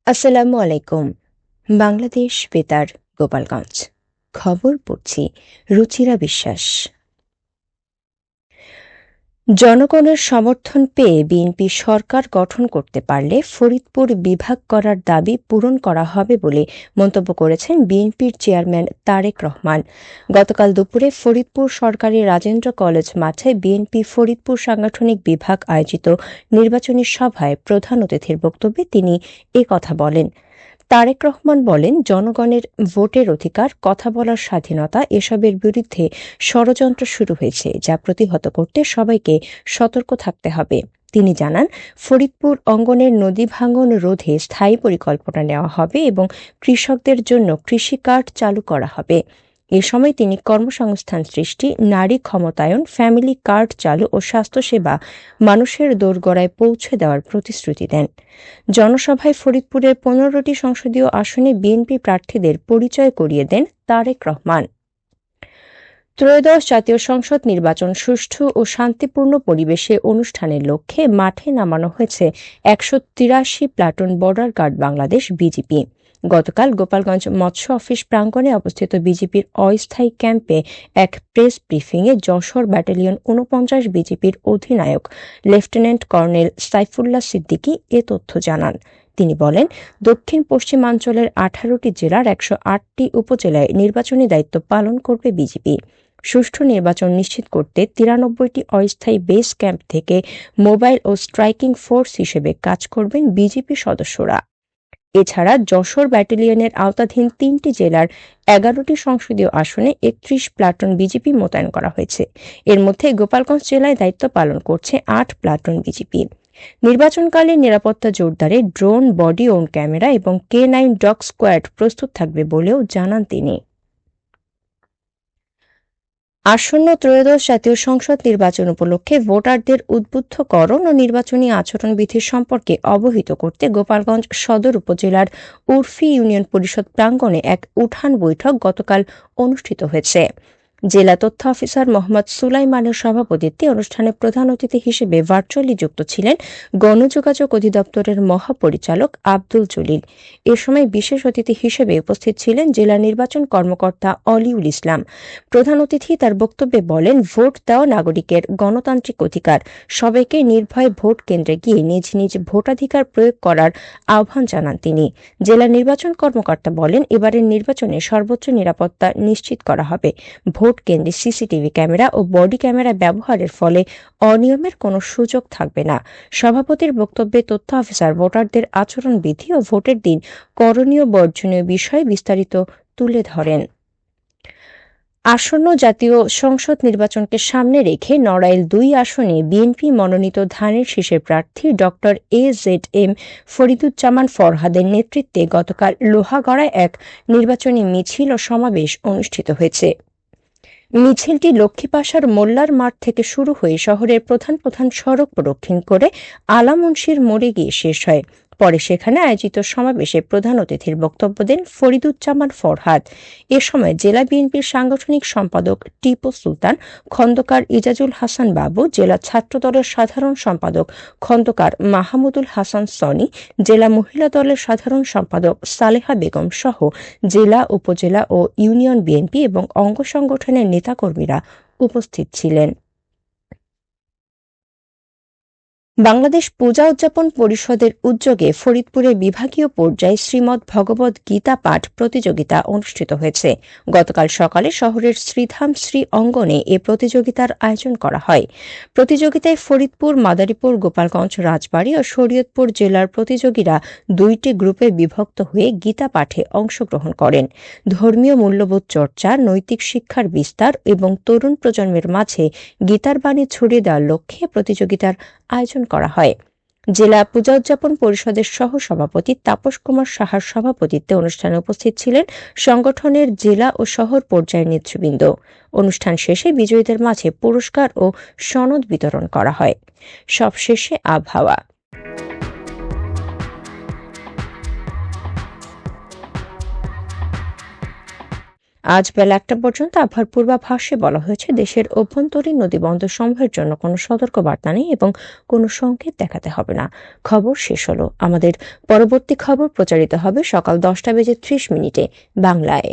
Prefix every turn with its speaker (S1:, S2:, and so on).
S1: আসসালামু আলাইকুম। বাংলাদেশ বেতার, গোপালগঞ্জ। খবর পড়ছি রুচিরা বিশ্বাস। জনগণের সমর্থন পেয়ে বিএনপি সরকার গঠন করতে পারলে ফরিদপুর বিভাগ করার দাবি পূরণ করা হবে বলে মন্তব্য করেছেন বিএনপির চেয়ারম্যান তারেক রহমান। গতকাল দুপুরে ফরিদপুর সরকারি রাজেন্দ্র কলেজ মাঠে বিএনপি ফরিদপুর সাংগঠনিক বিভাগ আয়োজিত নির্বাচনী সভায় প্রধান অতিথির বক্তব্যে তিনি কথা বলেন। তারেক রহমান বলেন, জনগণের ভোটের অধিকার, কথা বলার স্বাধীনতা এসবের বিরুদ্ধে ষড়যন্ত্র শুরু হয়েছে, যা প্রতিহত করতে সবাইকে সতর্ক থাকতে হবে। তিনি জানান, ফরিদপুর অঙ্গনের নদী ভাঙন রোধে স্থায়ী পরিকল্পনা নেওয়া হবে এবং কৃষকদের জন্য কৃষি কার্ড চালু করা হবে। এ সময় তিনি কর্মসংস্থান সৃষ্টি, নারী ক্ষমতায়ন, ফ্যামিলি কার্ড চালু ও স্বাস্থ্যসেবা মানুষের দোরগোড়ায় পৌঁছে দেওয়ার প্রতিশ্রুতি দেন। জনসভায় ফরিদপুরের 15টি সংসদীয় আসনে বিএনপি প্রার্থীদের পরিচয় করিয়ে দেন তারেক রহমান। ত্রয়োদশ জাতীয় সংসদ নির্বাচন সুষ্ঠু ও শান্তিপূর্ণ পরিবেশে অনুষ্ঠানের লক্ষ্যে মাঠে নামানো হয়েছে 183 platoon border guard Bangladesh BGB. গতকাল গোপালগঞ্জ মৎস্য অফিস প্রাঙ্গণে অবস্থিত বিজিপির অস্থায়ী ক্যাম্পে এক প্রেস ব্রিফিংয়ে যশোর ব্যাটালিয়ন 49 বিজিপির অধিনায়ক লেফটেন্যান্ট কর্নেল সাইফুল্লাহ সিদ্দিকী এ তথ্য জানান। তিনি বলেন, দক্ষিণ পশ্চিমাঞ্চলের 18টি জেলার 108টি উপজেলায় নির্বাচনী দায়িত্ব পালন করবে বিজিপি। সুষ্ঠু নির্বাচন নিশ্চিত করতে 93টি অস্থায়ী বেস ক্যাম্প থেকে মোবাইল ও স্ট্রাইকিং ফোর্স হিসেবে কাজ করবেন বিজিপি সদস্যরা। এছাড়া যশোর ব্যাটালিয়নের আওতাধীন 3টি জেলার 11টি সংসদীয় আসনে 31 প্লাটুন বিজিপি মোতায়েন করা হয়েছে। এর মধ্যে গোপালগঞ্জ জেলায় দায়িত্ব পালন করছে 8 প্লাটুন বিজিপি। নির্বাচনকালে নিরাপত্তা জোরদারে ড্রোন, বডি ওর্ন ক্যামেরা এবং K9 ডগ স্কোয়াড প্রস্তুত থাকবে বলেও জানান তিনি। আসন্ন ত্রয়োদশ জাতীয় সংসদ নির্বাচন উপলক্ষে ভোটারদের উদ্বুদ্ধকরণ ও নির্বাচনী আচরণবিধি সম্পর্কে অবহিত করতে গোপালগঞ্জ সদর উপজেলার উর্ফি ইউনিয়ন পরিষদ প্রাঙ্গণে এক উঠান বৈঠক গতকাল অনুষ্ঠিত হয়েছে। জেলা তথ্য অফিসার মোহাম্মদ সুলাইমানের সভাপতিত্বে অনুষ্ঠানে প্রধান অতিথি হিসেবে ভার্চুয়ালি যুক্ত ছিলেন গণযোগাযোগ অধিদপ্তরের মহাপরিচালক আব্দুল জলিল। এ সময় বিশেষ অতিথি হিসেবে উপস্থিত ছিলেন জেলা নির্বাচন কর্মকর্তা অলিউল ইসলাম। প্রধান অতিথি তার বক্তব্যে বলেন, ভোট দেওয়া নাগরিকের গণতান্ত্রিক অধিকার। সবাইকে নির্ভয়ে ভোট কেন্দ্রে গিয়ে নিজ নিজ ভোটাধিকার প্রয়োগ করার আহ্বান জানান তিনি। জেলা নির্বাচন কর্মকর্তা বলেন, এবারের নির্বাচনে সর্বোচ্চ নিরাপত্তা নিশ্চিত করা হবে। ভোট কেন্দ্রে সিসিটিভি ক্যামেরা ও বডি ক্যামেরা ব্যবহারের ফলে অনিয়মের কোনো সুযোগ থাকবে না। সভাপতির বক্তব্যে তথ্য অফিসার ভোটারদের আচরণবিধি ও ভোটের দিন করণীয় বর্জনীয় বিষয়ে বিস্তারিত তুলে ধরেন। আসন্ন জাতীয় সংসদ নির্বাচনকে সামনে রেখে নড়াইল 2 আসনে বিএনপি মনোনীত ধানের শীষের প্রার্থী ডা.এ.জেড.এম ফরিদুজ্জামান ফরহাদের নেতৃত্বে গতকাল লোহাগড়ায় এক নির্বাচনী মিছিল ও সমাবেশ অনুষ্ঠিত হয়েছে। মিছিলটি লক্ষ্মীপাশার মোল্লার মাঠ থেকে শুরু হয়ে শহরের প্রধান প্রধান সড়ক প্রদক্ষিণ করে আলা মুন্সির মোড়ে গিয়ে শেষ হয়। পরে সেখানে আয়োজিত সমাবেশে প্রধান অতিথির বক্তব্য দেন ফরিদুজ্জামান ফরহাদ। এ সময় জেলা বিএনপির সাংগঠনিক সম্পাদক টিপু সুলতান, খন্দকার ইজাজুল হাসান বাবু, জেলা ছাত্রদলের সাধারণ সম্পাদক খন্দকার মাহমুদুল হাসান সনি, জেলা মহিলা দলের সাধারণ সম্পাদক সালেহা বেগম সহ জেলা, উপজেলা ও ইউনিয়ন বিএনপি এবং অঙ্গ সংগঠনের নেতাকর্মীরা উপস্থিত ছিলেন। বাংলাদেশ পূজা উদযাপন পরিষদের উদ্যোগে ফরিদপুরে বিভাগীয় পর্যায়ে শ্রীমদ্ ভগবদ গীতা পাঠ প্রতিযোগিতা অনুষ্ঠিত হয়েছে। গতকাল সকালে শহরের শ্রীধাম শ্রী অঙ্গনে এ প্রতিযোগিতার আয়োজন করা হয়। প্রতিযোগিতায় ফরিদপুর, মাদারীপুর, গোপালগঞ্জ, রাজবাড়ী ও শরীয়তপুর জেলার প্রতিযোগীরা 2টি গ্রুপে বিভক্ত হয়ে গীতা পাঠে অংশগ্রহণ করেন। ধর্মীয় মূল্যবোধ চর্চা, নৈতিক শিক্ষার বিস্তার এবং তরুণ প্রজন্মের মাঝে গীতার বাণী ছড়িয়ে দেওয়ার লক্ষ্যে প্রতিযোগিতার আয়োজন করা হয়। জেলা পূজা উদযাপন পরিষদের সহ সভাপতি তাপস কুমার সাহার সভাপতিত্বে অনুষ্ঠানে উপস্থিত ছিলেন সংগঠনের জেলা ও শহর পর্যায়ের নেতৃবৃন্দ। অনুষ্ঠান শেষে বিজয়ীদের মাঝে পুরস্কার ও সনদ বিতরণ করা হয়। সবশেষে আবহাওয়া। আজ বেলা 1টা পর্যন্ত আবহাওয়ার পূর্বাভাসে বলা হয়েছে, দেশের অভ্যন্তরীণ নদীবন্দর সমূহের জন্য কোনো সতর্কবার্তা নেই এবং কোনো সংকেত দেখাতে হবে না। খবর শেষ হলো। আমাদের পরবর্তী খবর প্রচারিত হবে সকাল 10টা বেজে 30 মিনিটে বাংলায়।